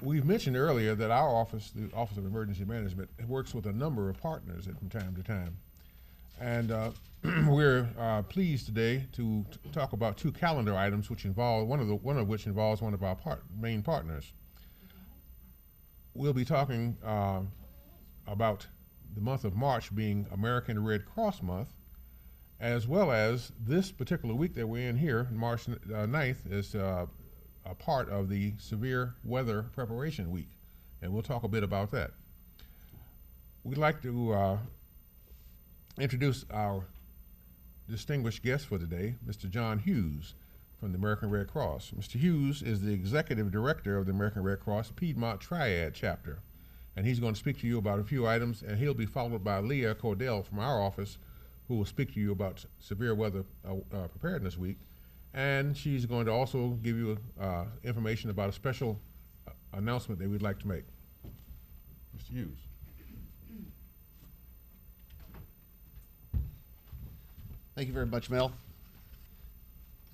We've mentioned earlier that our office, the Office of Emergency Management, works with a number of partners from time to time. And we're pleased today to talk about two calendar items which involve, one of which involves one of our main partners. We'll be talking about the month of March being American Red Cross Month, as well as this particular week that we're in here, March 9th, is a part of the Severe Weather Preparation Week, and we'll talk a bit about that. We'd like to introduce our distinguished guest for today, Mr. John Hughes from the American Red Cross. Mr. Hughes is the Executive Director of the American Red Cross Piedmont Triad Chapter, and he's going to speak to you about a few items, and he'll be followed by Leah Cordell from our office, who will speak to you about Severe Weather Preparedness Week. And she's going to also give you information about a special announcement that we'd like to make. Mr. Hughes. Thank you very much, Mel.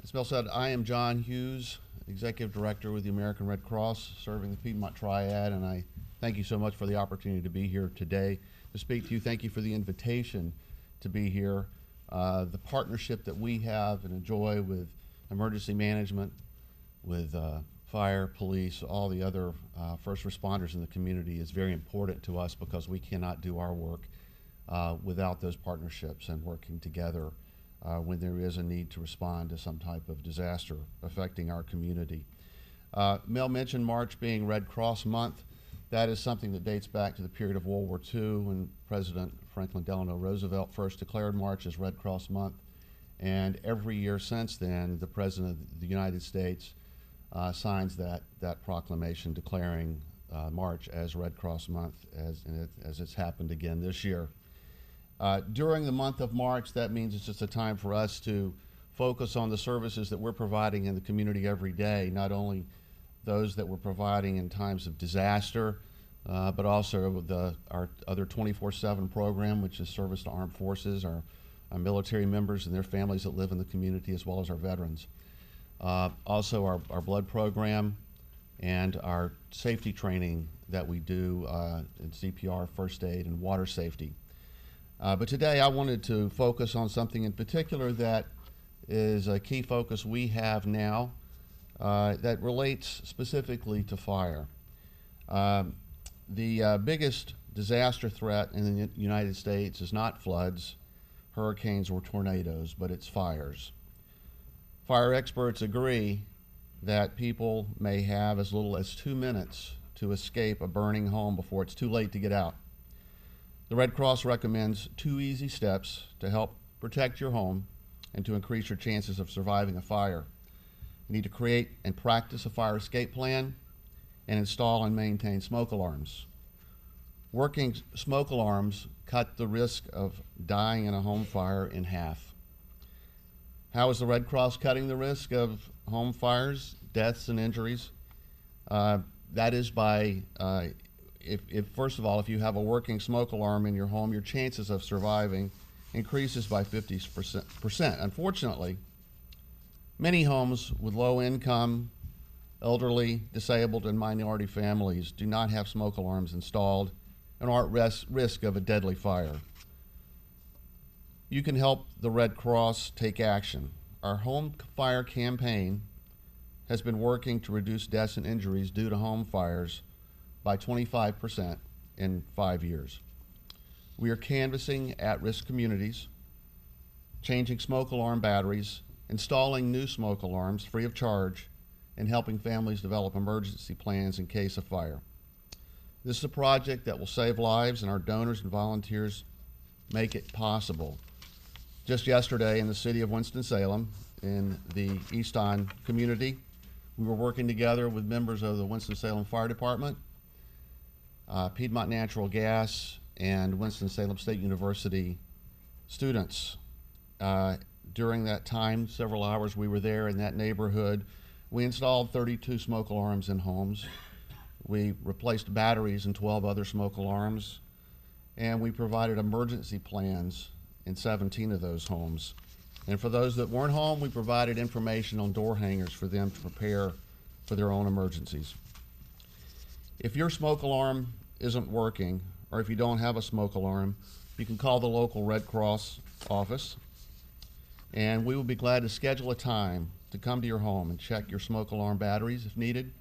As Mel said, I am John Hughes, Executive Director with the American Red Cross, serving the Piedmont Triad, and I thank you so much for the opportunity to be here today to speak to you. Thank you for the invitation to be here. The partnership that we have and enjoy with emergency management, with fire, police, all the other first responders in the community is very important to us because we cannot do our work without those partnerships and working together when there is a need to respond to some type of disaster affecting our community. Mel mentioned March being Red Cross Month. That is something that dates back to the period of World War II when President Franklin Delano Roosevelt first declared March as Red Cross Month. And every year since then, the President of the United States signs that proclamation declaring March as Red Cross Month, as it's happened again this year. During the month of March, that means it's just a time for us to focus on the services that we're providing in the community every day, not only those that we're providing in times of disaster, but also our other 24/7 program, which is service to armed forces, our military members and their families that live in the community, as well as our veterans. Also our blood program and our safety training that we do in CPR, first aid, and water safety. But today I wanted to focus on something in particular that is a key focus we have now that relates specifically to fire. The biggest disaster threat in the United States is not floods, hurricanes, or tornadoes, but it's fires. Fire experts agree that people may have as little as 2 minutes to escape a burning home before it's too late to get out. The Red Cross recommends 2 easy steps to help protect your home and to increase your chances of surviving a fire. You need to create and practice a fire escape plan and install and maintain smoke alarms. Working smoke alarms cut the risk of dying in a home fire in half. How is the Red Cross cutting the risk of home fires, deaths, and injuries? That is by, first of all, if you have a working smoke alarm in your home, your chances of surviving increases by 50%. Unfortunately, many homes with low income, elderly, disabled, and minority families do not have smoke alarms installed and are at risk of a deadly fire. You can help the Red Cross take action. Our home fire campaign has been working to reduce deaths and injuries due to home fires by 25% in 5 years. We are canvassing at-risk communities, changing smoke alarm batteries, installing new smoke alarms free of charge, and helping families develop emergency plans in case of fire. This is a project that will save lives, and our donors and volunteers make it possible. Just yesterday in the city of Winston-Salem, in the Easton community, we were working together with members of the Winston-Salem Fire Department, Piedmont Natural Gas, and Winston-Salem State University students. During that time, several hours we were there in that neighborhood, we installed 32 smoke alarms in homes. We replaced batteries in 12 other smoke alarms, and we provided emergency plans in 17 of those homes. And for those that weren't home, we provided information on door hangers for them to prepare for their own emergencies. If your smoke alarm isn't working, or if you don't have a smoke alarm, you can call the local Red Cross office, and we will be glad to schedule a time to come to your home and check your smoke alarm batteries if needed.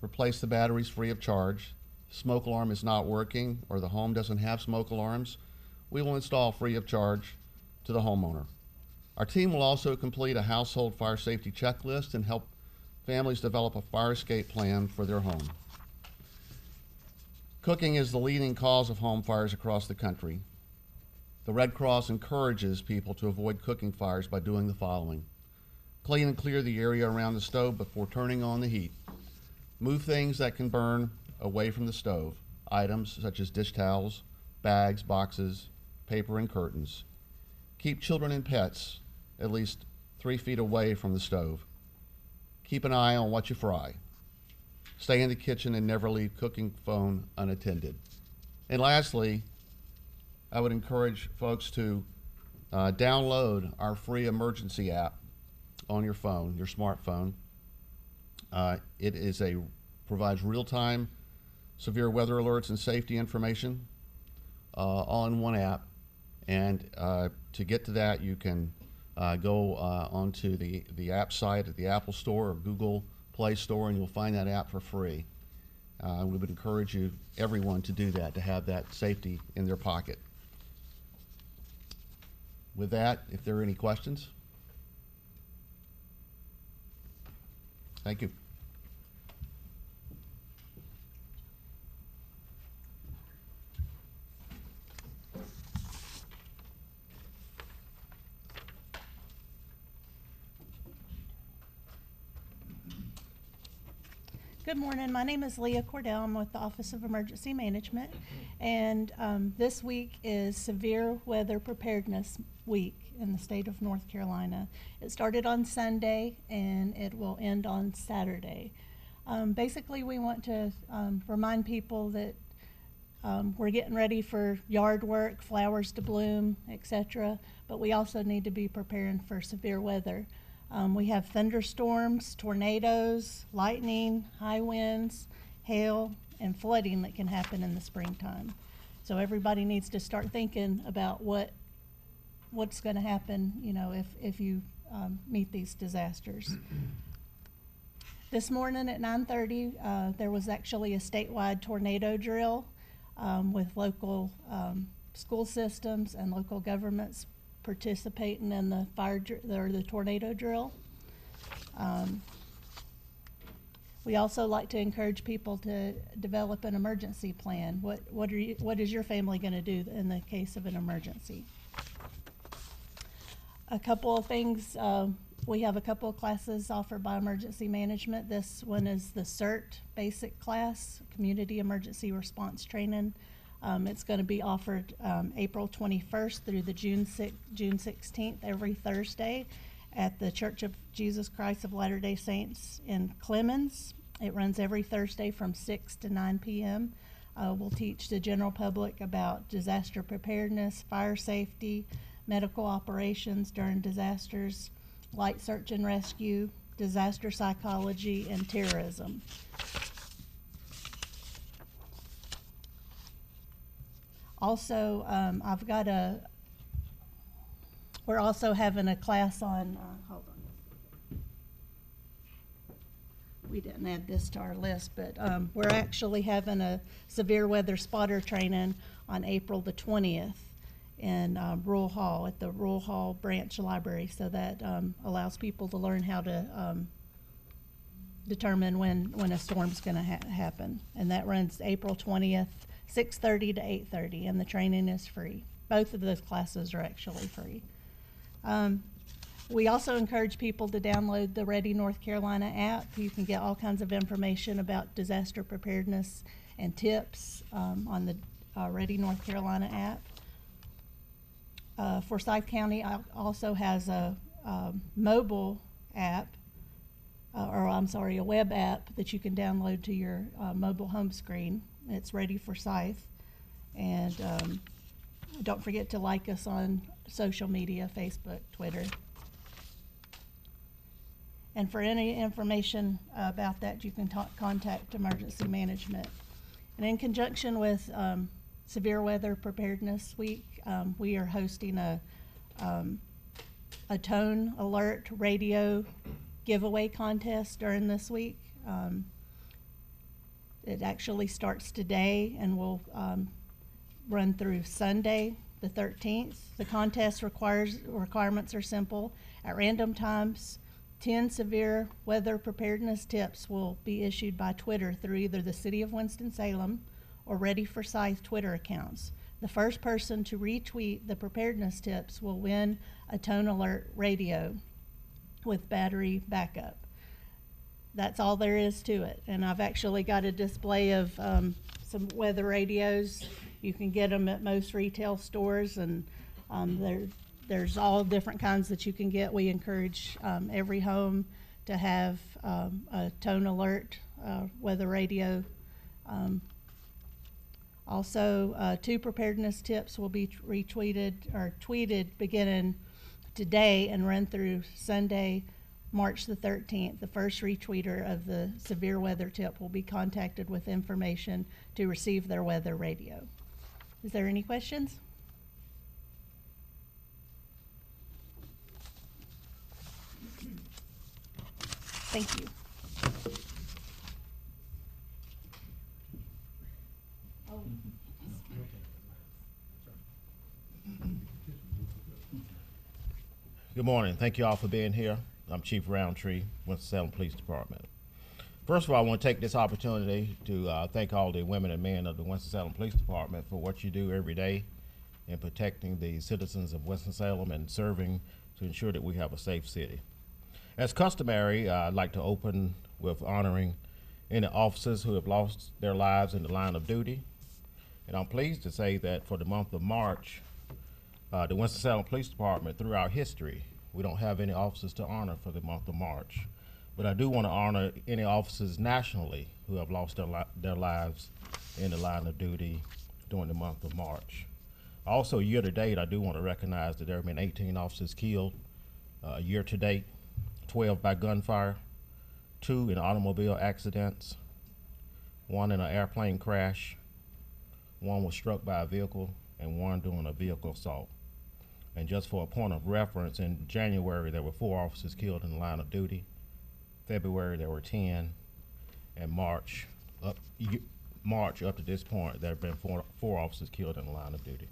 Replace the batteries free of charge. If the smoke alarm is not working or the home doesn't have smoke alarms, we will install free of charge to the homeowner. Our team will also complete a household fire safety checklist and help families develop a fire escape plan for their home. Cooking is the leading cause of home fires across the country. The Red Cross encourages people to avoid cooking fires by doing the following. Clean and clear the area around the stove before turning on the heat. Move things that can burn away from the stove, items such as dish towels, bags, boxes, paper, and curtains. Keep children and pets at least 3 feet away from the stove. Keep an eye on what you fry. Stay in the kitchen and never leave cooking phone unattended. And lastly, I would encourage folks to download our free emergency app on your phone, your smartphone. It provides real-time severe weather alerts and safety information all in one app. And to get to that, you can go onto the app site at the Apple Store or Google Play Store, and you'll find that app for free. We would encourage everyone to do that, to have that safety in their pocket. With that, if there are any questions. Thank you. Good morning. My name is Leah Cordell. I'm with the Office of Emergency Management, and this week is Severe Weather Preparedness Week in the state of North Carolina. It started on Sunday and it will end on Saturday. Basically, we want to remind people that we're getting ready for yard work, flowers to bloom, etc., but we also need to be preparing for severe weather. We have thunderstorms, tornadoes, lightning, high winds, hail, and flooding that can happen in the springtime. So everybody needs to start thinking about what's going to happen, if you meet these disasters. This morning at 9:30, there was actually a statewide tornado drill with local school systems and local governments participating in the tornado drill. We also like to encourage people to develop an emergency plan. What is your family going to do in the case of an emergency? A couple of things. We have a couple of classes offered by Emergency Management. This one is the CERT basic class, Community Emergency Response Training. It's going to be offered April 21st through the June 16th every Thursday at the Church of Jesus Christ of Latter-day Saints in Clemens. It runs every Thursday from 6 to 9 p.m. We'll teach the general public about disaster preparedness, fire safety, medical operations during disasters, light search and rescue, disaster psychology, and terrorism. Also, we're also having a class on, hold on. We didn't add this to our list, but we're actually having a severe weather spotter training on April the 20th in Rural Hall at the Rural Hall Branch Library. So that allows people to learn how to determine when a storm's going to happen. And that runs April 20th. 6:30 to 8:30, and the training is free. Both of those classes are actually free. We also encourage people to download the Ready North Carolina app. You can get all kinds of information about disaster preparedness and tips on the Ready North Carolina app. Forsyth County also has a mobile app, a web app that you can download to your mobile home screen. It's Ready Forsyth. And don't forget to like us on social media, Facebook, Twitter. And for any information about that, you can contact Emergency Management And in conjunction with Severe Weather Preparedness Week, we are hosting a tone alert radio giveaway contest during this week. It actually starts today and will run through Sunday, the 13th. The contest requirements are simple. At random times, 10 severe weather preparedness tips will be issued by Twitter through either the City of Winston-Salem or Ready for Scythe Twitter accounts. The first person to retweet the preparedness tips will win a tone alert radio with battery backup. That's all there is to it. And I've actually got a display of some weather radios. You can get them at most retail stores, and there's all different kinds that you can get. We encourage every home to have a tone alert weather radio. Also, 2 preparedness tips will be retweeted or tweeted beginning today and run through Sunday, March the 13th. The first retweeter of the severe weather tip will be contacted with information to receive their weather radio. Is there any questions? Thank you. Good morning. Thank you all for being here. I'm Chief Roundtree, Winston-Salem Police Department. First of all, I want to take this opportunity to thank all the women and men of the Winston-Salem Police Department for what you do every day in protecting the citizens of Winston-Salem and serving to ensure that we have a safe city. As customary, I'd like to open with honoring any officers who have lost their lives in the line of duty. And I'm pleased to say that for the month of March, the Winston-Salem Police Department, throughout history, we don't have any officers to honor for the month of March. But I do want to honor any officers nationally who have lost their lives in the line of duty during the month of March. Also, year to date, I do want to recognize that there have been 18 officers killed year to date, 12 by gunfire, 2 in automobile accidents, 1 in an airplane crash, 1 was struck by a vehicle, and 1 during a vehicle assault. And just for a point of reference, in January there were 4 officers killed in the line of duty. February there were 10, and March up to this point there have been 4 officers killed in the line of duty.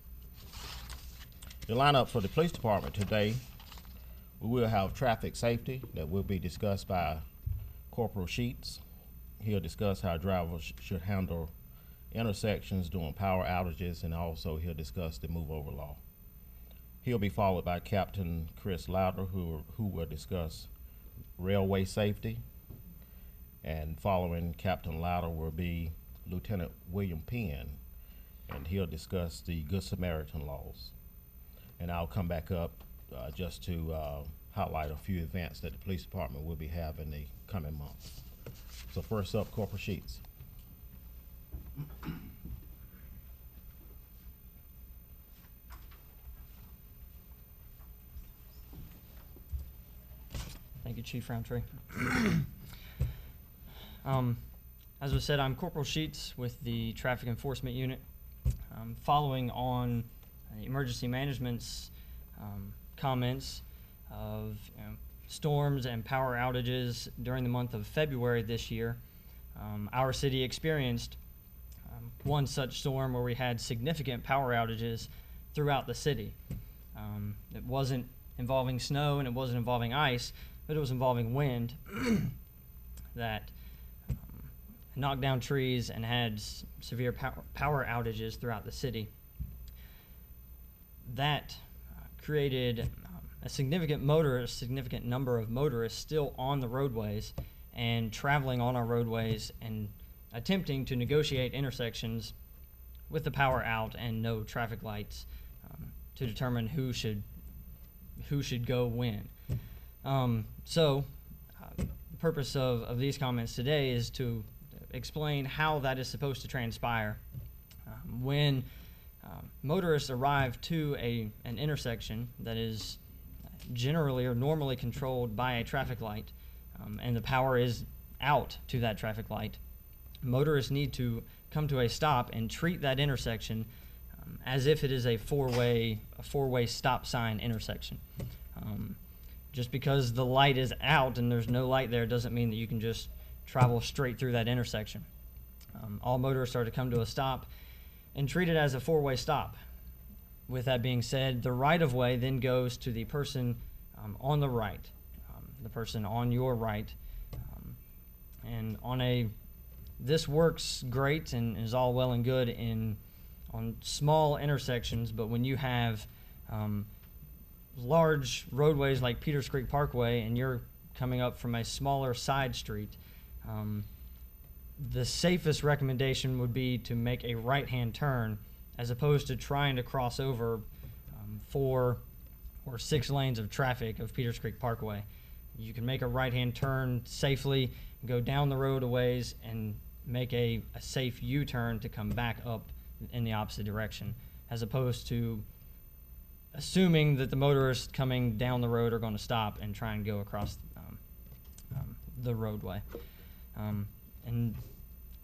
The lineup for the police department today, we will have traffic safety that will be discussed by Corporal Sheets. He'll discuss how drivers should handle intersections during power outages, and also he'll discuss the move over law. He'll be followed by Captain Chris Louder, who will discuss railway safety, and following Captain Louder will be Lieutenant William Penn, and he'll discuss the Good Samaritan laws. And I'll come back up just to highlight a few events that the police department will be having the coming months. So first up, Corporal Sheets. Thank you, Chief Roundtree. As was said, I'm Corporal Sheets with the Traffic Enforcement Unit. Following on emergency management's comments of storms and power outages during the month of February this year, our city experienced one such storm where we had significant power outages throughout the city. It wasn't involving snow and it wasn't involving ice, but it was involving wind that knocked down trees and had severe power outages throughout the city. That created a significant number of motorists still on the roadways and traveling on our roadways and attempting to negotiate intersections with the power out and no traffic lights to determine who should go when. The purpose of these comments today is to explain how that is supposed to transpire. When motorists arrive to an intersection that is generally or normally controlled by a traffic light, and the power is out to that traffic light, motorists need to come to a stop and treat that intersection as if it is a four-way stop sign intersection. Just because the light is out and there's no light there doesn't mean that you can just travel straight through that intersection. All motorists are to come to a stop and treat it as a four-way stop. With that being said, the right-of-way then goes to the person on the right, the person on your right. This works great and is all well and good on small intersections, but when you have large roadways like Peters Creek Parkway and you're coming up from a smaller side street, the safest recommendation would be to make a right-hand turn as opposed to trying to cross over 4 or 6 lanes of traffic of Peters Creek Parkway. You can make a right-hand turn safely, go down the road a ways, and make a safe U-turn to come back up in the opposite direction, as opposed to assuming that the motorists coming down the road are going to stop and try and go across the roadway. And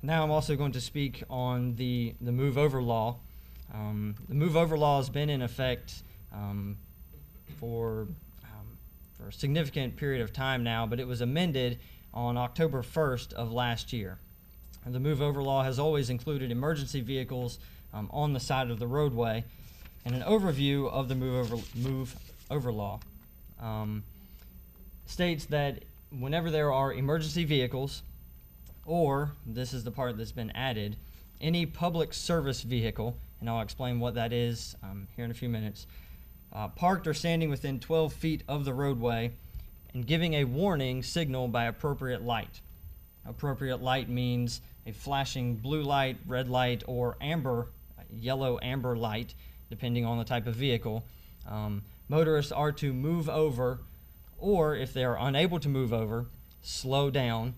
now I'm also going to speak on the move over law. The move over law has been in effect for a significant period of time now, but it was amended on October 1st of last year. And the move over law has always included emergency vehicles on the side of the roadway, and an overview of the move over law states that whenever there are emergency vehicles, or, this is the part that's been added, any public service vehicle, and I'll explain what that is here in a few minutes, parked or standing within 12 feet of the roadway and giving a warning signal by appropriate light. Appropriate light means a flashing blue light, red light, or yellow amber light, depending on the type of vehicle. Motorists are to move over, or if they are unable to move over, slow down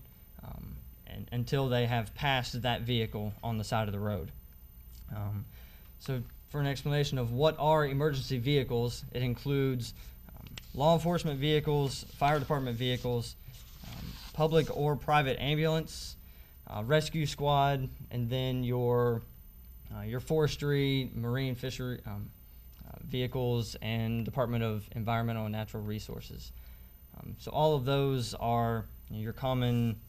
until they have passed that vehicle on the side of the road. So for an explanation of what are emergency vehicles, it includes law enforcement vehicles, fire department vehicles, public or private ambulance, rescue squad, and then your forestry, marine fishery vehicles, and Department of Environmental and Natural Resources. So all of those are your common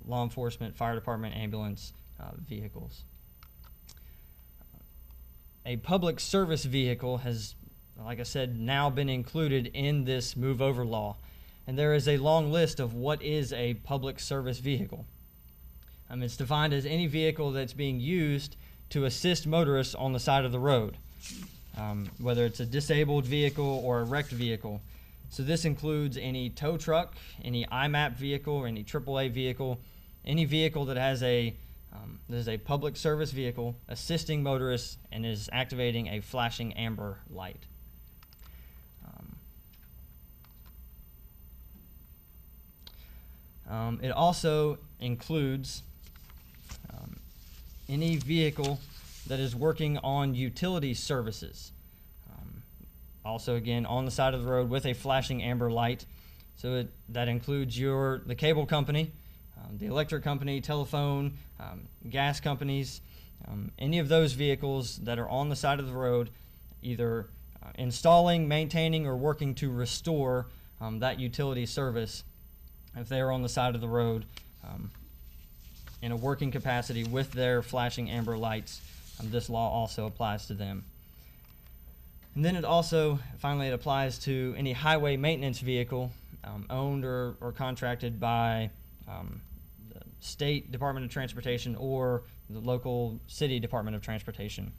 law enforcement, fire department, ambulance vehicles. A public service vehicle has, like I said, now been included in this move over law. And there is a long list of what is a public service vehicle. It's defined as any vehicle that's being used to assist motorists on the side of the road, whether it's a disabled vehicle or a wrecked vehicle. So this includes any tow truck, any IMAP vehicle, or any AAA vehicle, any vehicle that has that is a public service vehicle assisting motorists and is activating a flashing amber light. It also includes any vehicle that is working on utility services. Also, again, on the side of the road with a flashing amber light. So that includes the cable company, the electric company, telephone, gas companies, any of those vehicles that are on the side of the road, either installing, maintaining, or working to restore that utility service. If they are on the side of the road in a working capacity with their flashing amber lights, this law also applies to them. And then it applies to any highway maintenance vehicle owned or contracted by the State Department of Transportation or the local city Department of Transportation.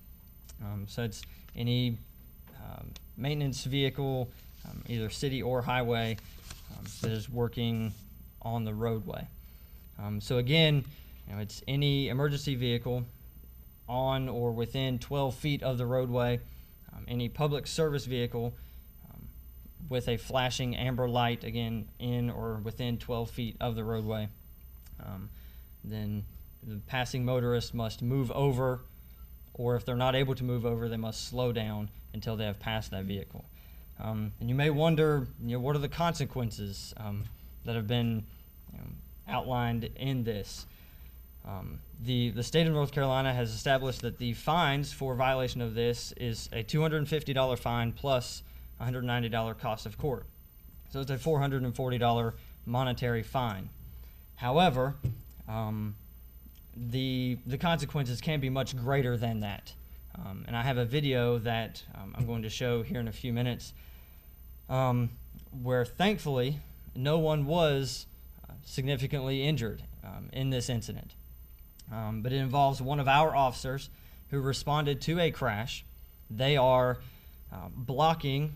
So it's any maintenance vehicle, either city or highway, that is working on the roadway. So again, it's any emergency vehicle on or within 12 feet of the roadway, any public service vehicle with a flashing amber light, again, in or within 12 feet of the roadway. Then the passing motorist must move over, or if they're not able to move over, they must slow down until they have passed that vehicle. And you may wonder, what are the consequences that have been outlined in this? The state of North Carolina has established that the fines for violation of this is a $250 fine plus $190 cost of court. So it's a $440 monetary fine. However, the consequences can be much greater than that. And I have a video that I'm going to show here in a few minutes where thankfully no one was significantly injured in this incident. But it involves one of our officers who responded to a crash. They are blocking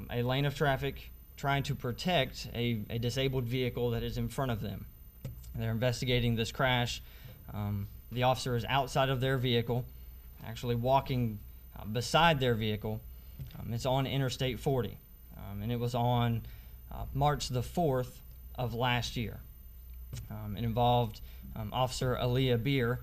a lane of traffic, trying to protect a disabled vehicle that is in front of them. They're investigating this crash. The officer is outside of their vehicle, actually walking beside their vehicle. It's on Interstate 40, and it was on March the 4th of last year. It involved Officer Aaliyah Beer.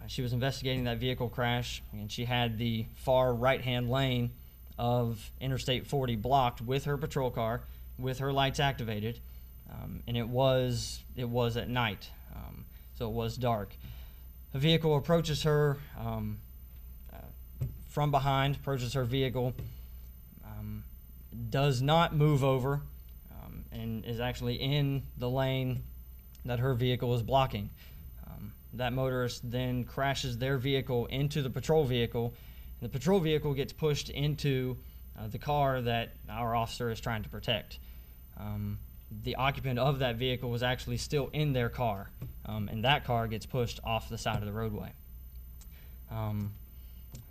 She was investigating that vehicle crash, and she had the far right-hand lane of Interstate 40 blocked with her patrol car, with her lights activated, and it was at night, so it was dark. A vehicle approaches her from behind, approaches her vehicle, does not move over, and is actually in the lane that her vehicle is blocking. That motorist then crashes their vehicle into the patrol vehicle, and the patrol vehicle gets pushed into the car that our officer is trying to protect. The occupant of that vehicle was actually still in their car, and that car gets pushed off the side of the roadway.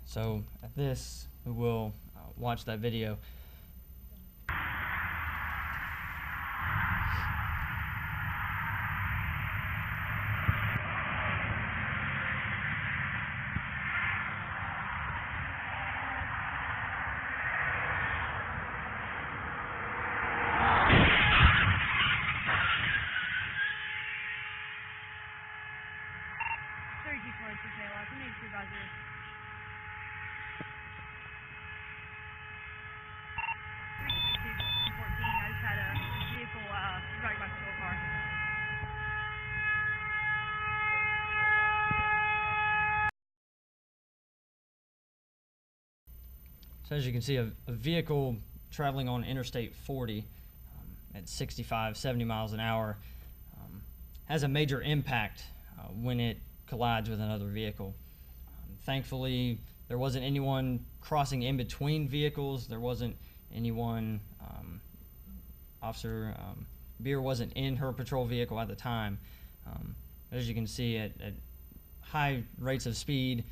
So at this, we will watch that video. So as you can see, a vehicle traveling on Interstate 40 at 65, 70 miles an hour has a major impact when it collides with another vehicle. Thankfully, there wasn't anyone crossing in between vehicles. There wasn't anyone, Officer Beer wasn't in her patrol vehicle at the time. As you can see, at high rates of speed,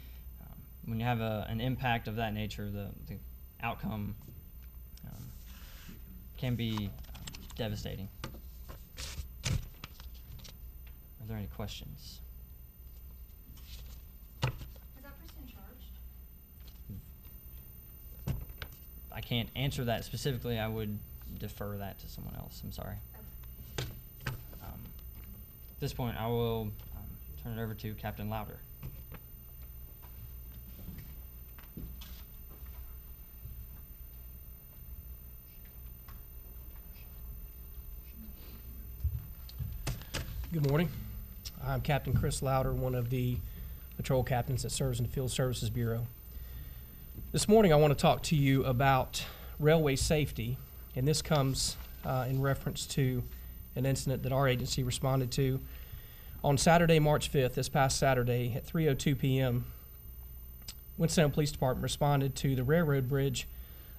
when you have an impact of that nature, the outcome can be devastating. Are there any questions? Is that person charged? I can't answer that specifically. I would defer that to someone else. I'm sorry. Okay. At this point, I will turn it over to Captain Louder. Good morning. I'm Captain Chris Louder, one of the patrol captains that serves in the Field Services Bureau. This morning I want to talk to you about railway safety, and this comes in reference to an incident that our agency responded to on Saturday, March 5th, this past Saturday at 3:02 p.m. Winston-Salem Police Department responded to the railroad bridge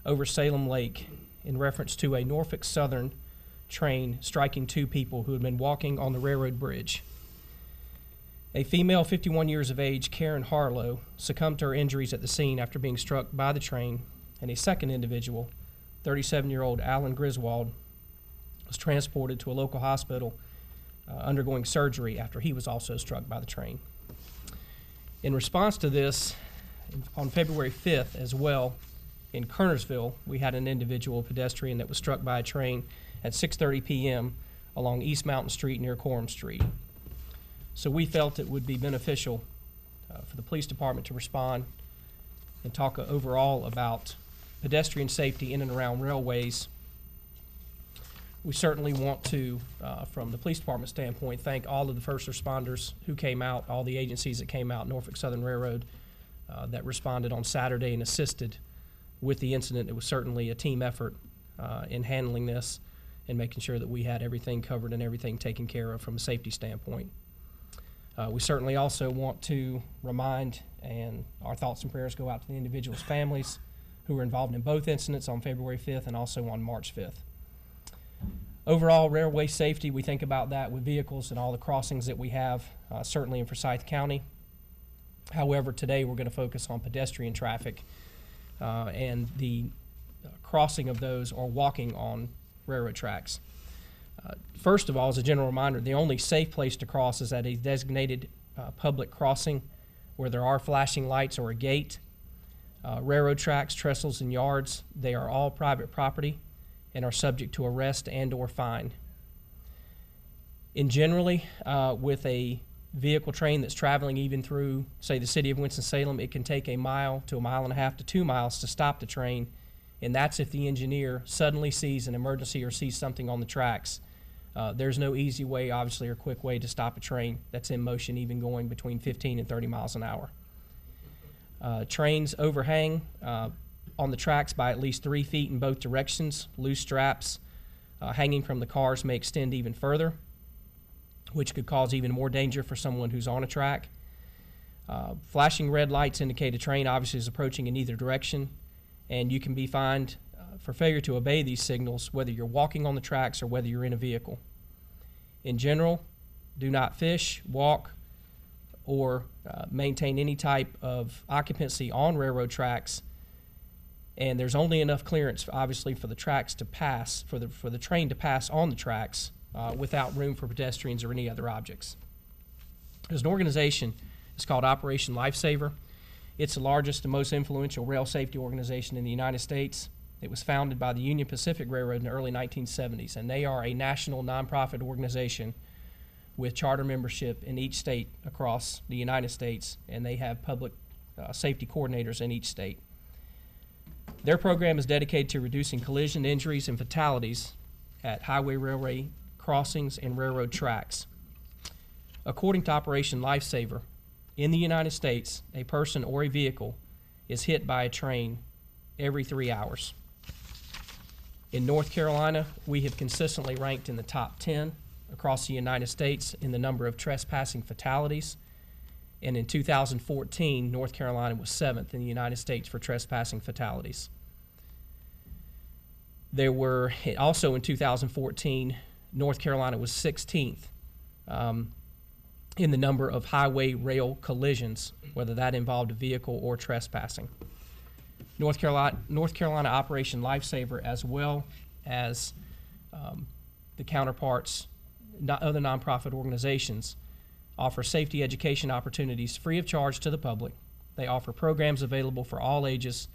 over Salem Lake in reference to a Norfolk Southern train striking two people who had been walking on the railroad bridge. A female, 51 years of age, Karen Harlow, succumbed to her injuries at the scene after being struck by the train, and a second individual, 37-year-old Alan Griswold, was transported to a local hospital undergoing surgery after he was also struck by the train. In response to this, on February 5th as well, in Kernersville, we had an individual pedestrian that was struck by a train at 6:30 p.m. along East Mountain Street near Coram Street. So we felt it would be beneficial for the police department to respond and talk overall about pedestrian safety in and around railways. We certainly want to, from the police department standpoint, thank all of the first responders who came out, all the agencies that came out, Norfolk Southern Railroad, that responded on Saturday and assisted with the incident. It was certainly a team effort in handling this and making sure that we had everything covered and everything taken care of from a safety standpoint. We certainly also want to remind, and our thoughts and prayers go out to the individuals' families who were involved in both incidents on February 5th and also on March 5th. Overall, railway safety, we think about that with vehicles and all the crossings that we have, certainly in Forsyth County. However, today we're going to focus on pedestrian traffic and the crossing of those or walking on railroad tracks. First of all, as a general reminder, the only safe place to cross is at a designated public crossing where there are flashing lights or a gate. Railroad tracks, trestles, and yards, they are all private property and are subject to arrest and or fine. In generally, with a vehicle train that's traveling even through, say, the city of Winston-Salem, it can take a mile to a mile and a half to 2 miles to stop the train, and that's if the engineer suddenly sees an emergency or sees something on the tracks. There's no easy way, obviously, or quick way to stop a train that's in motion, even going between 15 and 30 miles an hour. Trains overhang on the tracks by at least 3 feet in both directions. Loose straps hanging from the cars may extend even further, which could cause even more danger for someone who's on a track. Flashing red lights indicate a train obviously is approaching in either direction, and you can be fined for failure to obey these signals, whether you're walking on the tracks or whether you're in a vehicle. In general, do not fish, walk, or maintain any type of occupancy on railroad tracks. And there's only enough clearance, obviously, for the tracks to pass, for the train to pass on the tracks without room for pedestrians or any other objects. There's an organization, it's called Operation Lifesaver. It's the largest and most influential rail safety organization in the United States. It was founded by the Union Pacific Railroad in the early 1970s, and they are a national nonprofit organization with charter membership in each state across the United States, and they have public safety coordinators in each state. Their program is dedicated to reducing collision injuries and fatalities at highway, railway crossings, and railroad tracks. According to Operation Lifesaver, in the United States, a person or a vehicle is hit by a train every 3 hours. In North Carolina, we have consistently ranked in the top 10 across the United States in the number of trespassing fatalities. And in 2014, North Carolina was 7th in the United States for trespassing fatalities. There were, also in 2014, North Carolina was 16th in the number of highway rail collisions, whether that involved a vehicle or trespassing. North Carolina Operation Lifesaver, as well as the counterparts, other nonprofit organizations, offer safety education opportunities free of charge to the public. They offer programs available for all ages,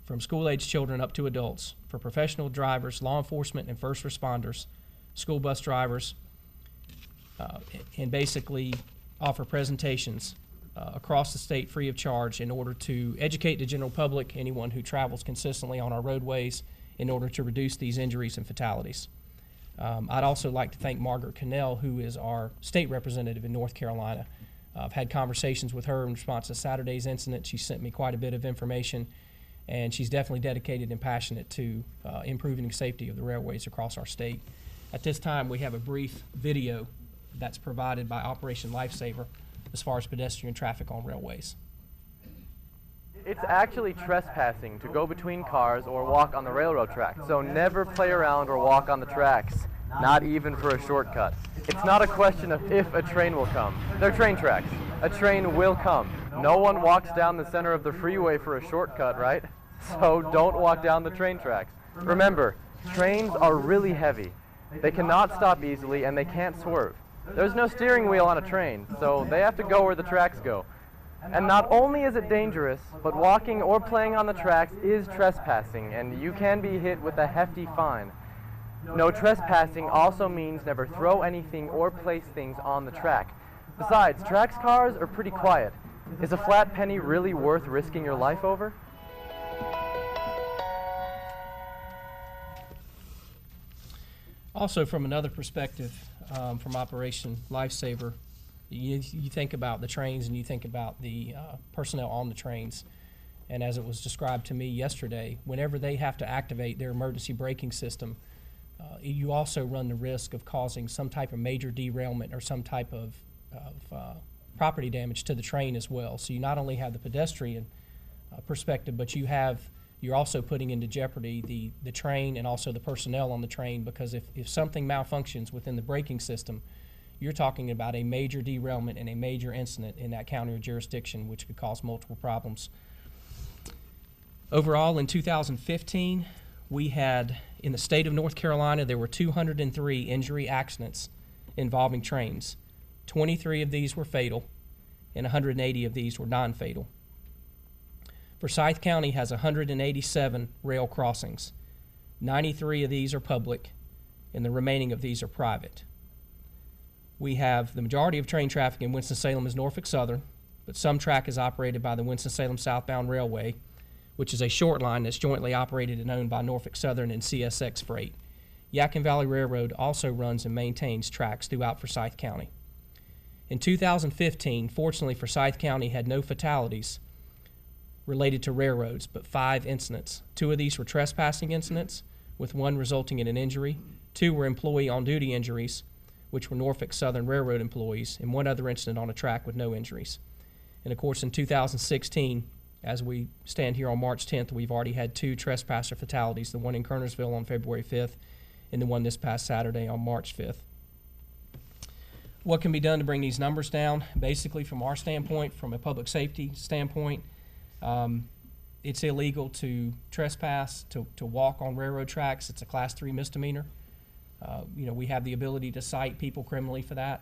from school-age children up to adults, for professional drivers, law enforcement, and first responders, school bus drivers, and basically offer presentations across the state free of charge in order to educate the general public, anyone who travels consistently on our roadways, in order to reduce these injuries and fatalities. I'd also like to thank Margaret Cannell, who is our state representative in North Carolina. I've had conversations with her in response to Saturday's incident. She sent me quite a bit of information, and she's definitely dedicated and passionate to improving the safety of the railways across our state. At this time, we have a brief video that's provided by Operation Lifesaver as far as pedestrian traffic on railways. It's actually trespassing to go between cars or walk on the railroad track. So never play around or walk on the tracks, not even for a shortcut. It's not a question of if a train will come. They're train tracks. A train will come. No one walks down the center of the freeway for a shortcut, right? So don't walk down the train tracks. Remember, trains are really heavy. They cannot stop easily and they can't swerve. There's no steering wheel on a train, so they have to go where the tracks go. And not only is it dangerous, but walking or playing on the tracks is trespassing, and you can be hit with a hefty fine. No trespassing also means never throw anything or place things on the track. Besides, tracks cars are pretty quiet. Is a flat penny really worth risking your life over? Also, from another perspective, from Operation Lifesaver, you think about the trains and you think about the personnel on the trains. And as it was described to me yesterday, whenever they have to activate their emergency braking system, you also run the risk of causing some type of major derailment or some type of property damage to the train as well. So you not only have the pedestrian perspective, but you're also putting into jeopardy the train and also the personnel on the train, because if something malfunctions within the braking system, you're talking about a major derailment and a major incident in that county or jurisdiction, which could cause multiple problems. Overall, in 2015, we had, in the state of North Carolina, there were 203 injury accidents involving trains. 23 of these were fatal, and 180 of these were non-fatal. Forsyth County has 187 rail crossings. 93 of these are public, and the remaining of these are private. We have the majority of train traffic in Winston-Salem is Norfolk Southern, but some track is operated by the Winston-Salem Southbound Railway, which is a short line that's jointly operated and owned by Norfolk Southern and CSX Freight. Yadkin Valley Railroad also runs and maintains tracks throughout Forsyth County. In 2015, fortunately, Forsyth County had no fatalities related to railroads, but 5 incidents. 2 of these were trespassing incidents, with 1 resulting in an injury. 2 were employee on-duty injuries, which were Norfolk Southern Railroad employees, and 1 other incident on a track with no injuries. And of course, in 2016, as we stand here on March 10th, we've already had 2 trespasser fatalities, the one in Kernersville on February 5th and the one this past Saturday on March 5th. What can be done to bring these numbers down? Basically, from our standpoint, from a public safety standpoint, it's illegal to trespass, to walk on railroad tracks. It's a Class 3 misdemeanor. We have the ability to cite people criminally for that.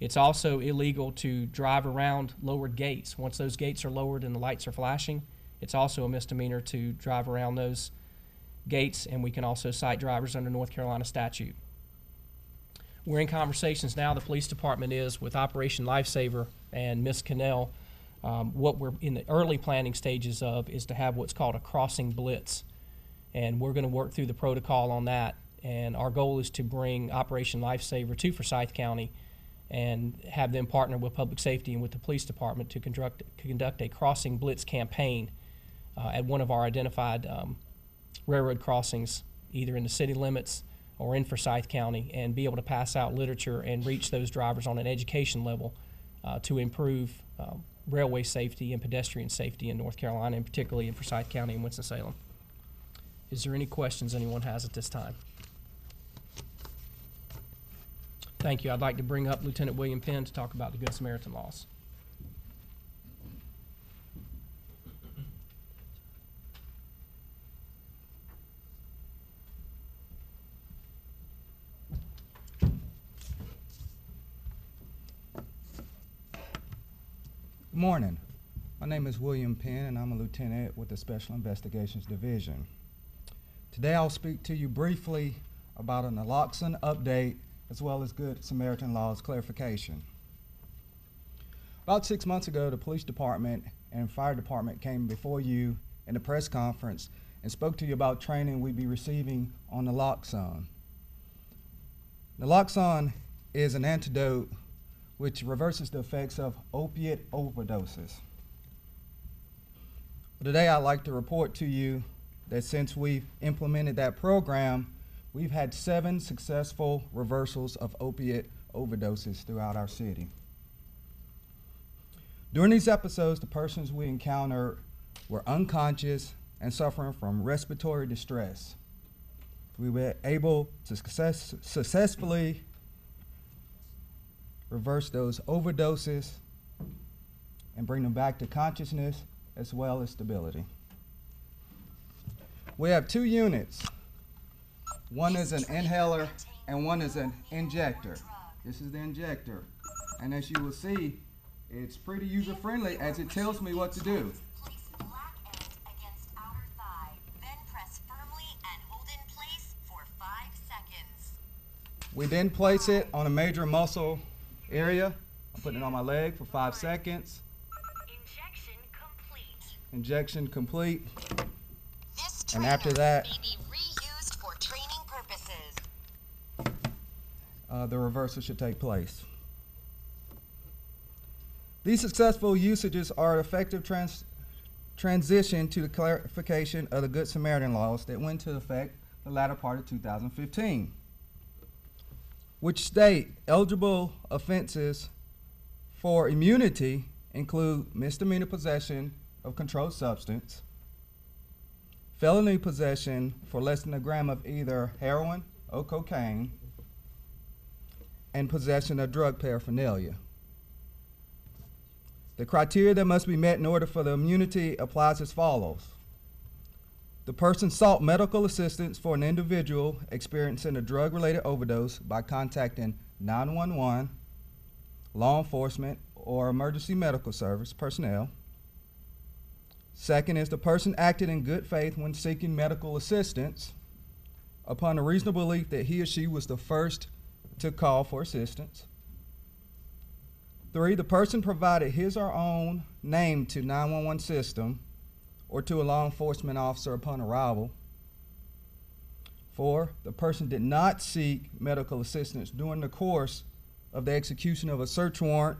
It's also illegal to drive around lowered gates. Once those gates are lowered and the lights are flashing, it's also a misdemeanor to drive around those gates, and we can also cite drivers under North Carolina statute. We're in conversations now, the police department is, with Operation Lifesaver and Ms. Cannell. What we're in the early planning stages of is to have what's called a crossing blitz, and we're going to work through the protocol on that. And our goal is to bring Operation Lifesaver to Forsyth County and have them partner with public safety and with the police department to conduct a crossing blitz campaign at one of our identified railroad crossings, either in the city limits or in Forsyth County, and be able to pass out literature and reach those drivers on an education level to improve railway safety and pedestrian safety in North Carolina, and particularly in Forsyth County and Winston-Salem. Is there any questions anyone has at this time? Thank you. I'd like to bring up Lieutenant William Penn to talk about the Good Samaritan laws. Good morning. My name is William Penn, and I'm a lieutenant with the Special Investigations Division. Today I'll speak to you briefly about an naloxone update as well as Good Samaritan laws clarification. About 6 months ago, the police department and fire department came before you in a press conference and spoke to you about training we'd be receiving on naloxone. Naloxone is an antidote which reverses the effects of opiate overdoses. Today I'd like to report to you that since we've implemented that program, we've had 7 successful reversals of opiate overdoses throughout our city. During these episodes, the persons we encountered were unconscious and suffering from respiratory distress. We were able to successfully reverse those overdoses and bring them back to consciousness as well as stability. We have 2 units. One is an inhaler and one is an injector. This is the injector. And as you will see, it's pretty user-friendly as it tells me what to do. Place the black end against outer thigh, then press firmly and hold in place for 5 seconds. We then place it on a major muscle area. I'm putting it on my leg for 5 seconds. Injection complete. Injection complete. This And after that, may be reused for training purposes. the reversal should take place. These successful usages are an effective transition to the clarification of the Good Samaritan laws that went into effect the latter part of 2015, which state eligible offenses for immunity include misdemeanor possession of controlled substance, felony possession for less than a gram of either heroin or cocaine, and possession of drug paraphernalia. The criteria that must be met in order for the immunity applies as follows. The person sought medical assistance for an individual experiencing a drug-related overdose by contacting 911, law enforcement, or emergency medical service personnel. Second is the person acted in good faith when seeking medical assistance upon a reasonable belief that he or she was the first to call for assistance. 3, the person provided his or own name to 911 system or to a law enforcement officer upon arrival. 4, the person did not seek medical assistance during the course of the execution of a search warrant,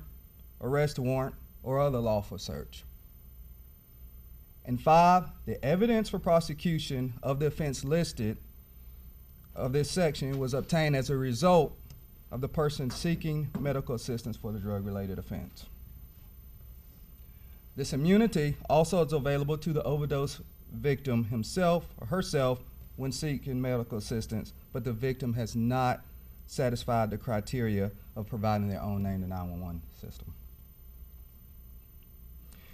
arrest warrant, or other lawful search. And 5, the evidence for prosecution of the offense listed of this section was obtained as a result of the person seeking medical assistance for the drug-related offense. This immunity also is available to the overdose victim himself or herself when seeking medical assistance, but the victim has not satisfied the criteria of providing their own name to 911 system.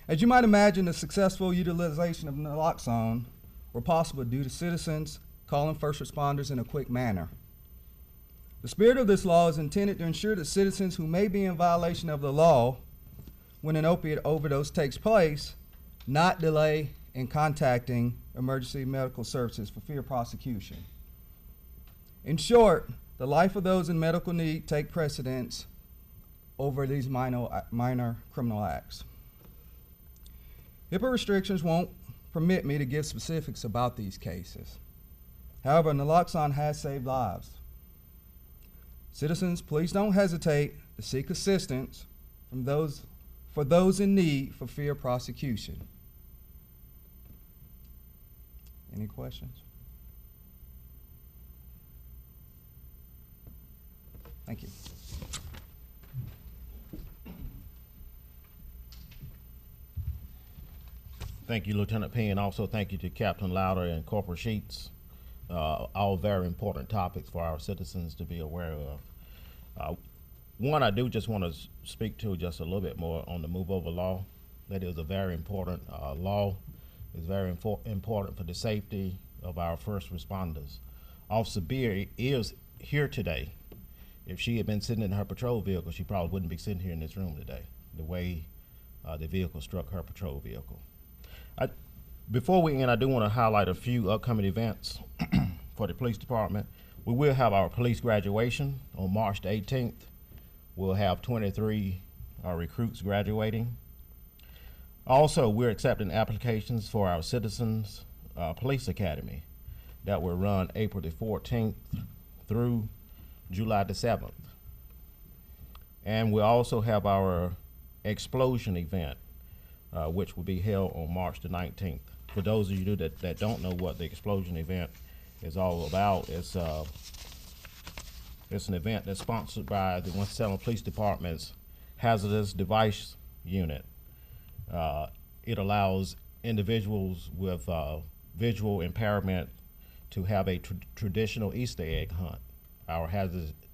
As you might imagine, the successful utilization of naloxone were possible due to citizens calling first responders in a quick manner. The spirit of this law is intended to ensure that citizens who may be in violation of the law when an opiate overdose takes place not delay in contacting emergency medical services for fear of prosecution. In short, the life of those in medical need take precedence over these minor criminal acts. HIPAA restrictions won't permit me to give specifics about these cases. However, naloxone has saved lives. Citizens, please don't hesitate to seek assistance from those in need for fear of prosecution. Any questions? Thank you. Thank you, Lieutenant Penn. Also, thank you to Captain Louder and Corporal Sheets. All very important topics for our citizens to be aware of. One I do just want to speak to just a little bit more on the move over law. That is a very important law. It's very important for the safety of our first responders. Officer Beer is here today. If she had been sitting in her patrol vehicle, she probably wouldn't be sitting here in this room today, the way the vehicle struck her patrol vehicle. Before we end, I do want to highlight a few upcoming events for the police department. We will have our police graduation on March the 18th. We'll have 23 recruits graduating. Also, we're accepting applications for our Citizens Police Academy that will run April the 14th through July the 7th. And we'll also have our explosion event, which will be held on March the 19th. For those of you that don't know what the explosion event is all about, it's an event that's sponsored by the Winston-Salem Police Department's Hazardous Device Unit. It allows individuals with visual impairment to have a traditional Easter egg hunt. Our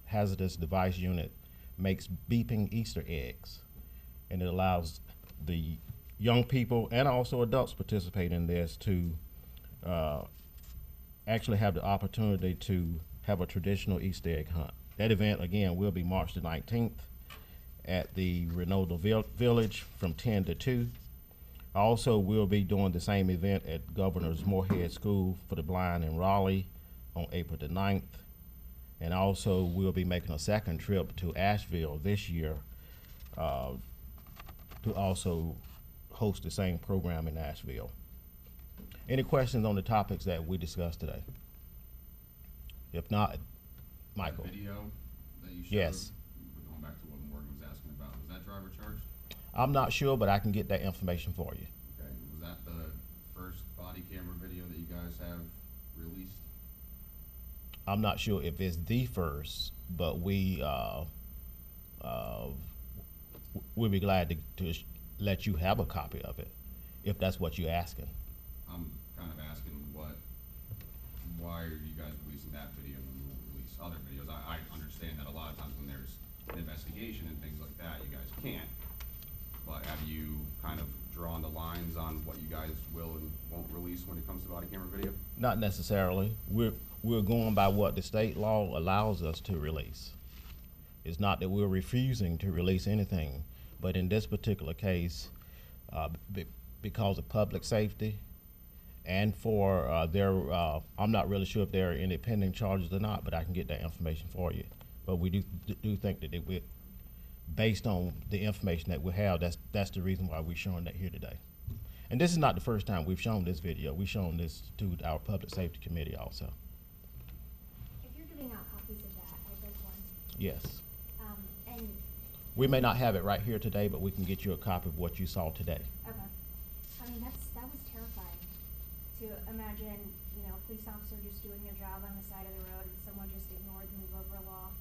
hazardous device unit makes beeping Easter eggs, and it allows the young people and also adults participate in this to actually have the opportunity to have a traditional Easter egg hunt. That event, again, will be March the 19th at the Reynolda Village from 10 to 2. Also, we'll be doing the same event at Governor's Moorhead School for the Blind in Raleigh on April the 9th. And also, we'll be making a second trip to Asheville this year to also host the same program in Asheville. Any questions on the topics that we discussed today? If not, Michael. Video that you showed? Yes. Going back to what Morgan was asking about, was that driver charged? I'm not sure, but I can get that information for you. Okay, was that the first body camera video that you guys have released? I'm not sure if it's the first, but we'll be glad to let you have a copy of it, if that's what you're asking. I'm kind of asking why are you guys releasing that video when you won't release other videos? I understand that a lot of times when there's an investigation and things like that, you guys can't. But have you kind of drawn the lines on what you guys will and won't release when it comes to body camera video? Not necessarily. We're going by what the state law allows us to release. It's not that we're refusing to release anything, but in this particular case, because of public safety and for I'm not really sure if there are any pending charges or not, but I can get that information for you. But we do think that based on the information that we have, that's the reason why we're showing that here today. And this is not the first time we've shown this video. We've shown this to our Public Safety Committee also. If you're giving out copies of that, I'd like one. Yes. And, We may not have it right here today, but we can get you a copy of what you saw today. okay. I mean, that was terrifying to imagine, you know, a police officer just doing their job on the side of the road and someone just ignored the move over law.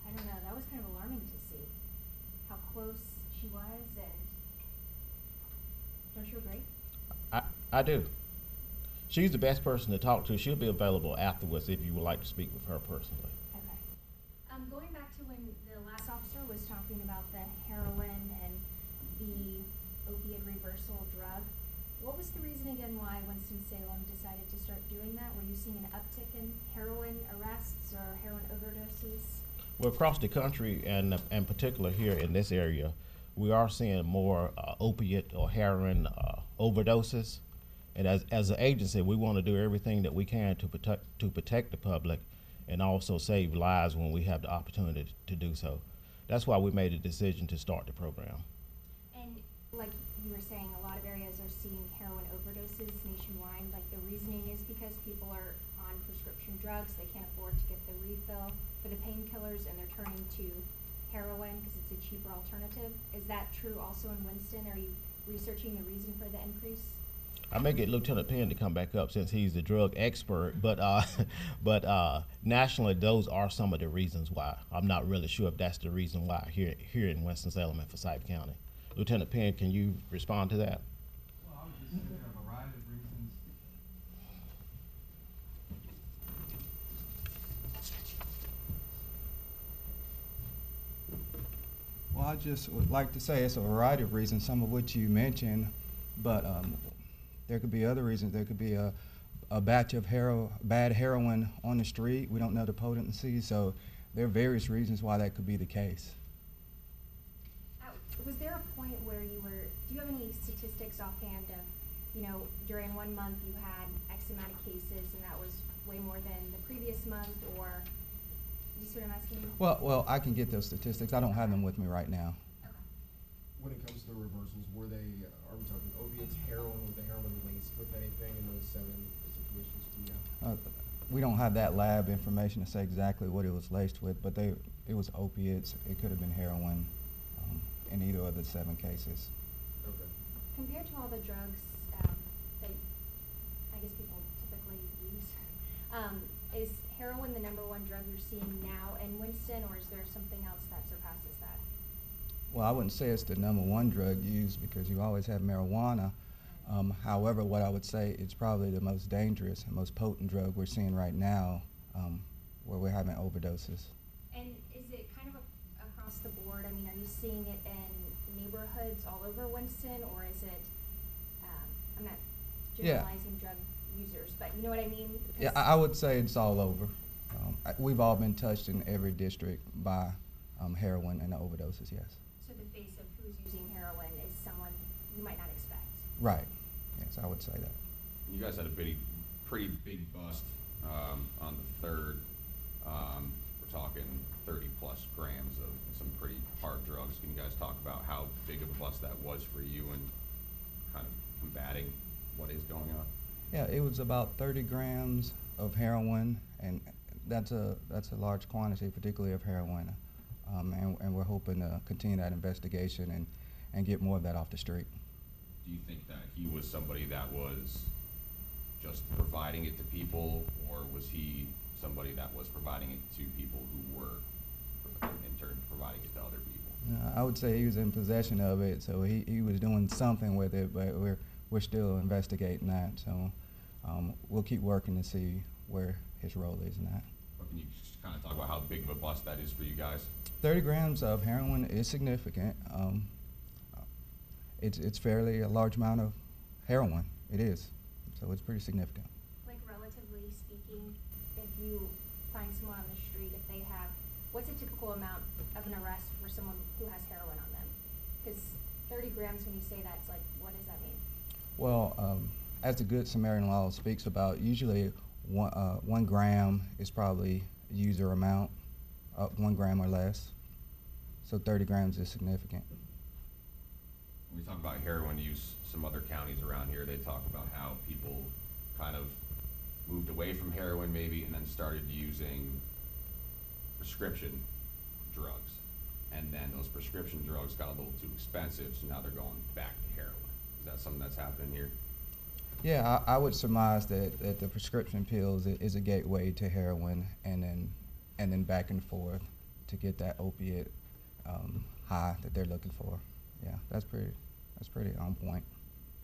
I don't know, that was kind of alarming to see how close she was, and don't you agree? I do. She's the best person to talk to. She'll be available afterwards if you would like to speak with her personally. Okay. Going back to when the last officer was talking about the heroin and the opiate reversal drug, what was the reason again why Winston-Salem decided to start doing that? Were you seeing an uptick in heroin arrests or heroin overdoses? Well, across the country and particular here in this area, we are seeing more opiate or heroin overdoses. And as an agency, we want to do everything that we can to protect the public and also save lives when we have the opportunity to do so. That's why we made a decision to start the program. And like you were saying, a lot of areas are seeing heroin overdoses nationwide. Like the reasoning is because people are on prescription drugs, they can't afford to get the refill for the painkillers, and they're turning to heroin because it's a cheaper alternative. Is that true also in Winston? Are you researching the reason for the increase? I may get Lieutenant Penn to come back up since he's the drug expert, but nationally, those are some of the reasons why. I'm not really sure if that's the reason why here in Winston-Salem and Forsyth County. Lieutenant Penn, can you respond to that? Well, I would just say there are a variety of reasons. Well, I just would like to say it's a variety of reasons, some of which you mentioned, but there could be other reasons. There could be a batch of bad heroin on the street. We don't know the potency, so there are various reasons why that could be the case. Was there a point where do you have any statistics offhand of, you know, during 1 month you had X amount of cases and that was way more than the previous month, or, do you see what I'm asking? Well, I can get those statistics. I don't have them with me right now. Okay. When it comes to the reversals, are we talking opiates, heroin, was the heroin laced with anything in those 7 situations? Do you know? We don't have that lab information to say exactly what it was laced with, but it was opiates. It could have been heroin in either of the 7 cases. Okay. Compared to all the drugs that I guess people typically use, is heroin the #1 drug you're seeing now in Winston, or is there something else that surpasses that? Well, I wouldn't say it's the #1 drug used because you always have marijuana. However, what I would say it's probably the most dangerous and most potent drug we're seeing right now where we're having overdoses. And is it kind of across the board? I mean, are you seeing it in neighborhoods all over Winston, or is it, I'm not generalizing drug users, but you know what I mean? Yeah, I would say it's all over. We've all been touched in every district by heroin and overdoses, yes. So the face of who's using heroin is someone you might not expect. Right. Yes, I would say that. You guys had a pretty big bust on the 3rd. We're talking 30+ grams of some pretty hard drugs. Can you guys talk about how big of a bust that was for you and kind of combating what is going on? Yeah, it was about 30 grams of heroin, and that's a large quantity, particularly of heroin, and we're hoping to continue that investigation and get more of that off the street. Do you think that he was somebody that was just providing it to people, or was he somebody that was providing it to people who were in turn providing it to other people? I would say he was in possession of it, so he was doing something with it, but we're still investigating that. So we'll keep working to see where his role is in that. But can you just kind of talk about how big of a bust that is for you guys? 30 grams of heroin is significant. It's fairly a large amount of heroin. It is, so it's pretty significant. Like relatively speaking, if you find someone on the street, if they have, what's a typical amount of an arrest for someone who has heroin on them? Because 30 grams, when you say that, it's like, what does that mean? Well, as the Good Samaritan law speaks about, usually 1 gram is probably a user amount, 1 gram or less. So 30 grams is significant. When we talk about heroin use, some other counties around here, they talk about how people kind of moved away from heroin maybe and then started using prescription drugs. And then those prescription drugs got a little too expensive, so now they're going back to heroin. Is that something that's happening here? Yeah, I would surmise that the prescription pills is a gateway to heroin, and then back and forth to get that opiate high that they're looking for. Yeah, that's pretty on point.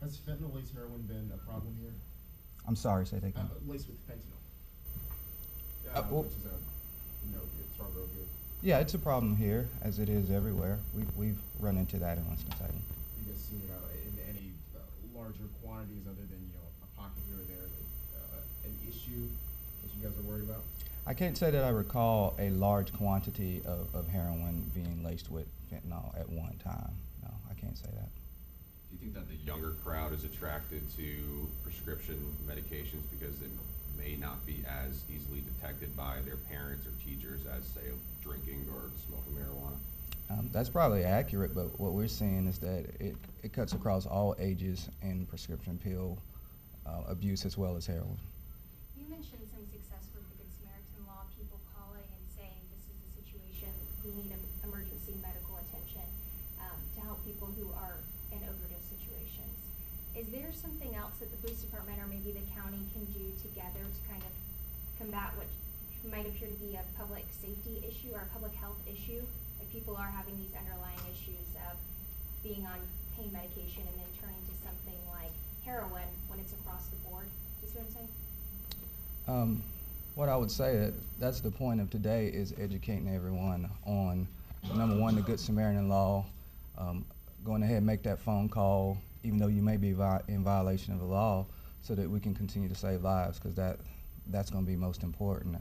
Has fentanyl-laced heroin been a problem here? I'm sorry, say that again. Laced with fentanyl, Well, which is an opiate, stronger opiate. Yeah, it's a problem here, as it is everywhere. We've run into that in Winston-Salem. You guys seen in any larger quantities other than a pocket here or there, an issue that you guys are worried about? I can't say that I recall a large quantity of heroin being laced with fentanyl at one time. No, I can't say that. Do you think that the younger crowd is attracted to prescription medications because it may not be as easily detected by their parents or teachers as, say, drinking or smoking marijuana? That's probably accurate, but what we're seeing is that it cuts across all ages in prescription pill abuse as well as heroin. You mentioned some success with the Good Samaritan law, people calling and saying this is the situation, we need emergency medical attention to help people who are in overdose situations. Is there something else that the police department or maybe the county can do together to kind of combat what might appear to be a public safety issue or a public health issue? Like people are having these underlying issues of being on pain medication and then turning to something like heroin when it's across the board. Do you see what I'm saying? What I would say, that's the point of today, is educating everyone on, number one, the Good Samaritan law, going ahead and make that phone call, even though you may be in violation of the law, so that we can continue to save lives, because that's going to be most important.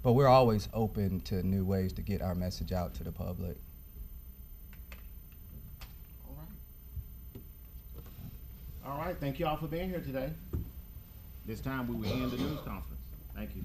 But we're always open to new ways to get our message out to the public. All right, thank you all for being here today. This time we will end the news conference. Thank you.